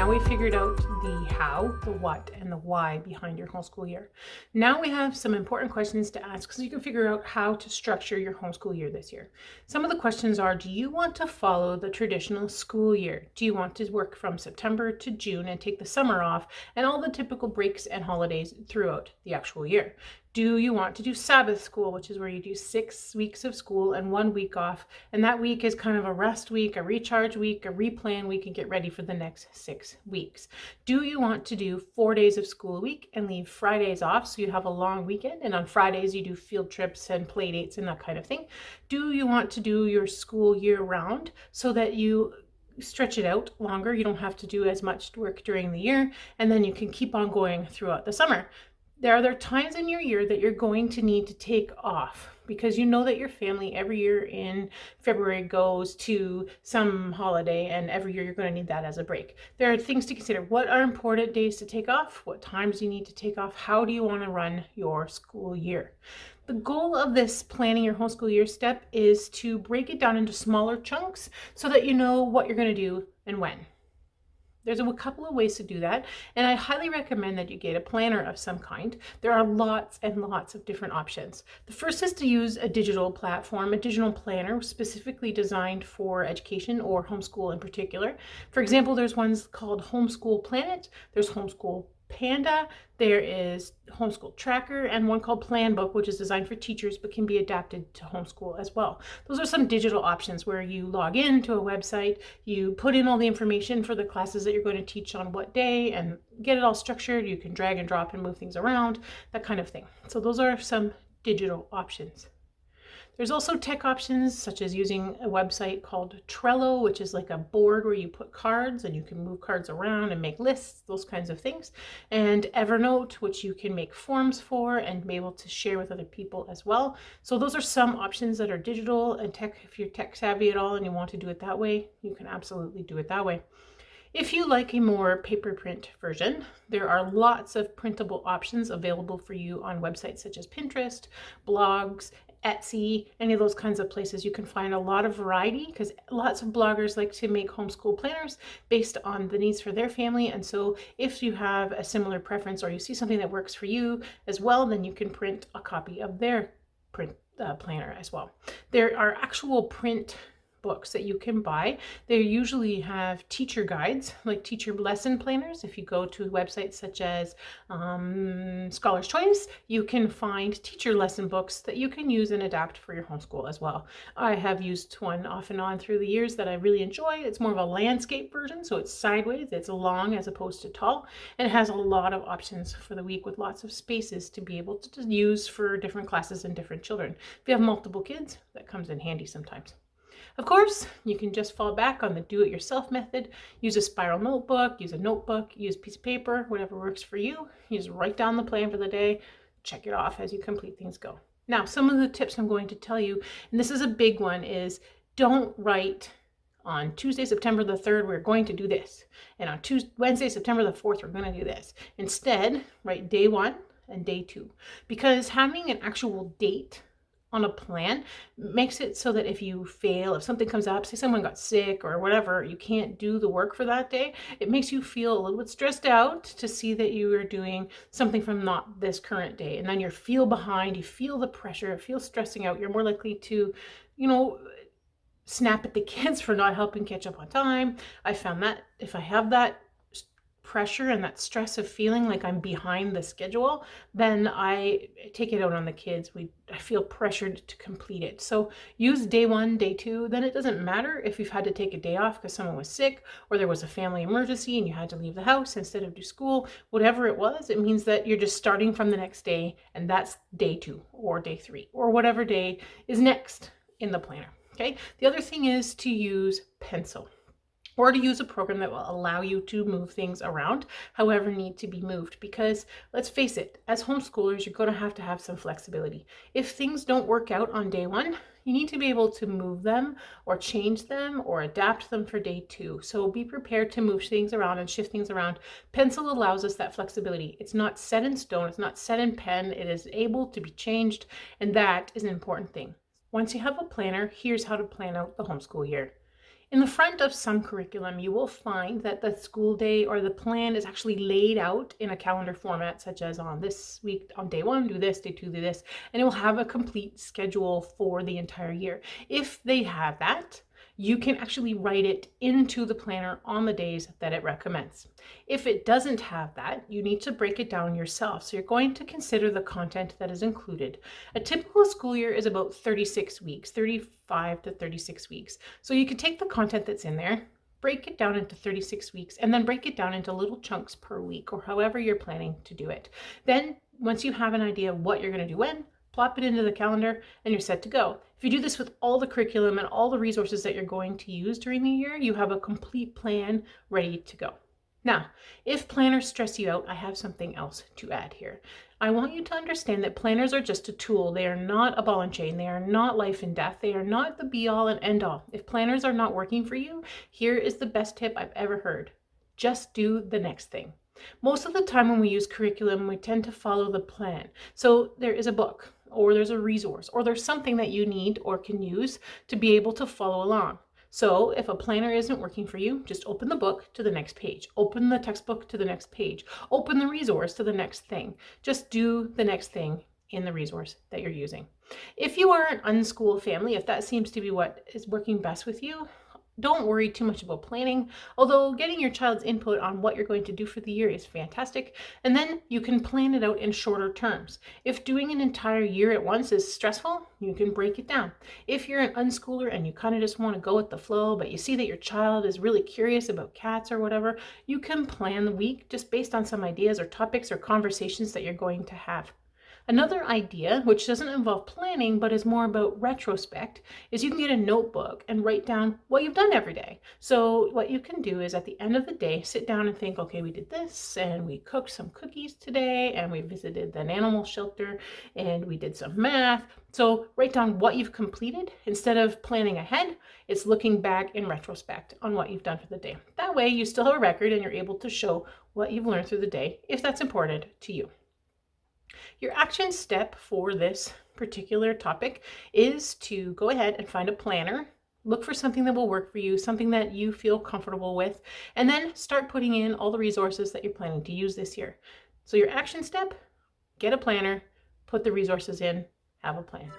Now we figured out the how, the what, and the why behind your homeschool year. Now we have some important questions to ask so you can figure out how to structure your homeschool year this year. Some of the questions are, do you want to follow the traditional school year? Do you want to work from September to June and take the summer off and all the typical breaks and holidays throughout the actual year? Do you want to do Sabbath School, which is where you do 6 weeks of school and 1 week off, and that week is kind of a rest week, a recharge week, a replan week, and get ready for the next 6 weeks? Do you want to do 4 days of school a week and leave Fridays off so you have a long weekend, and on Fridays you do field trips and play dates and that kind of thing? Do you want to do your school year round so that you stretch it out longer, you don't have to do as much work during the year, and then you can keep on going throughout the summer? There are times in your year that you're going to need to take off because you know that your family every year in February goes to some holiday, and every year you're going to need that as a break. There are things to consider. What are important days to take off? What times do you need to take off? How do you want to run your school year? The goal of this planning your homeschool year step is to break it down into smaller chunks so that you know what you're going to do and when. There's a couple of ways to do that, and I highly recommend that you get a planner of some kind. There are lots and lots of different options. The first is to use a digital platform, a digital planner specifically designed for education or homeschool in particular. For example, there's ones called Homeschool Planet, there's Homeschool Panda, there is Homeschool Tracker, and one called Planbook, which is designed for teachers but can be adapted to homeschool as well. Those are some digital options where you log in to a website, you put in all the information for the classes that you're going to teach on what day and get it all structured. You can drag and drop and move things around, that kind of thing. So those are some digital options. There's also tech options such as using a website called Trello, which is like a board where you put cards and you can move cards around and make lists, those kinds of things. And Evernote, which you can make forms for and be able to share with other people as well. So those are some options that are digital and tech. If you're tech savvy at all and you want to do it that way, you can absolutely do it that way. If you like a more paper print version, there are lots of printable options available for you on websites such as Pinterest, blogs, Etsy, any of those kinds of places. You can find a lot of variety because lots of bloggers like to make homeschool planners based on the needs for their family. And so if you have a similar preference or you see something that works for you as well, then you can print a copy of their print planner as well. There are actual print books that you can buy. They usually have teacher guides, like teacher lesson planners. If you go to websites such as Scholar's Choice, you can find teacher lesson books that you can use and adapt for your homeschool as well. I have used one off and on through the years that I really enjoy. It's more of a landscape version, so it's sideways, it's long as opposed to tall, and it has a lot of options for the week with lots of spaces to be able to use for different classes and different children. If you have multiple kids, that comes in handy sometimes. Of course, you can just fall back on the do-it-yourself method. Use a spiral notebook, use a notebook, use a piece of paper, whatever works for you. You just write down the plan for the day, check it off as you complete things go. Now, some of the tips I'm going to tell you, and this is a big one, is don't write on Tuesday, September the 3rd, we're going to do this. And on Wednesday, September the 4th, we're going to do this. Instead, write day 1 and day 2. Because having an actual date on a plan makes it so that if you fail, if something comes up, say someone got sick or whatever, you can't do the work for that day, it makes you feel a little bit stressed out to see that you are doing something from not this current day. And then you feel behind, you feel the pressure, it feels stressing out. You're more likely to, snap at the kids for not helping catch up on time. I found that if I have that pressure and that stress of feeling like I'm behind the schedule, then I take it out on the kids. I feel pressured to complete it. So use day 1, day 2. Then it doesn't matter if you've had to take a day off because someone was sick or there was a family emergency and you had to leave the house instead of do school. Whatever it was, it means that you're just starting from the next day, and that's day 2 or day 3 or whatever day is next in the planner. Okay. The other thing is to use pencil, or to use a program that will allow you to move things around however need to be moved. Because let's face it, as homeschoolers, you're going to have some flexibility. If things don't work out on day 1, you need to be able to move them or change them or adapt them for day 2. So be prepared to move things around and shift things around. Pencil allows us that flexibility. It's not set in stone, it's not set in pen, it is able to be changed, and that is an important thing. Once you have a planner, here's how to plan out the homeschool year. In the front of some curriculum, you will find that the school day or the plan is actually laid out in a calendar format, such as on this week, on day 1, do this, day 2, do this, and it will have a complete schedule for the entire year. If they have that, you can actually write it into the planner on the days that it recommends. If it doesn't have that, you need to break it down yourself. So you're going to consider the content that is included. A typical school year is about 36 weeks, 35 to 36 weeks. So you can take the content that's in there, break it down into 36 weeks, and then break it down into little chunks per week or however you're planning to do it. Then once you have an idea of what you're going to do when, plop it into the calendar and you're set to go. If you do this with all the curriculum and all the resources that you're going to use during the year, you have a complete plan ready to go. Now, if planners stress you out, I have something else to add here. I want you to understand that planners are just a tool. They are not a ball and chain. They are not life and death. They are not the be all and end all. If planners are not working for you, here is the best tip I've ever heard. Just do the next thing. Most of the time when we use curriculum, we tend to follow the plan. So there is a book, or there's a resource, or there's something that you need or can use to be able to follow along. So if a planner isn't working for you, just open the book to the next page, open the textbook to the next page, open the resource to the next thing. Just do the next thing in the resource that you're using. If you are an unschooled family, if that seems to be what is working best with you, don't worry too much about planning, although getting your child's input on what you're going to do for the year is fantastic, and then you can plan it out in shorter terms. If doing an entire year at once is stressful, you can break it down. If you're an unschooler and you kind of just want to go with the flow, but you see that your child is really curious about cats or whatever, you can plan the week just based on some ideas or topics or conversations that you're going to have. Another idea, which doesn't involve planning but is more about retrospect, is you can get a notebook and write down what you've done every day. So what you can do is at the end of the day, sit down and think, okay, we did this and we cooked some cookies today and we visited an animal shelter and we did some math. So write down what you've completed. Instead of planning ahead, it's looking back in retrospect on what you've done for the day. That way you still have a record and you're able to show what you've learned through the day if that's important to you. Your action step for this particular topic is to go ahead and find a planner. Look for something that will work for you, something that you feel comfortable with, and then start putting in all the resources that you're planning to use this year. So your action step, get a planner, put the resources in, have a plan.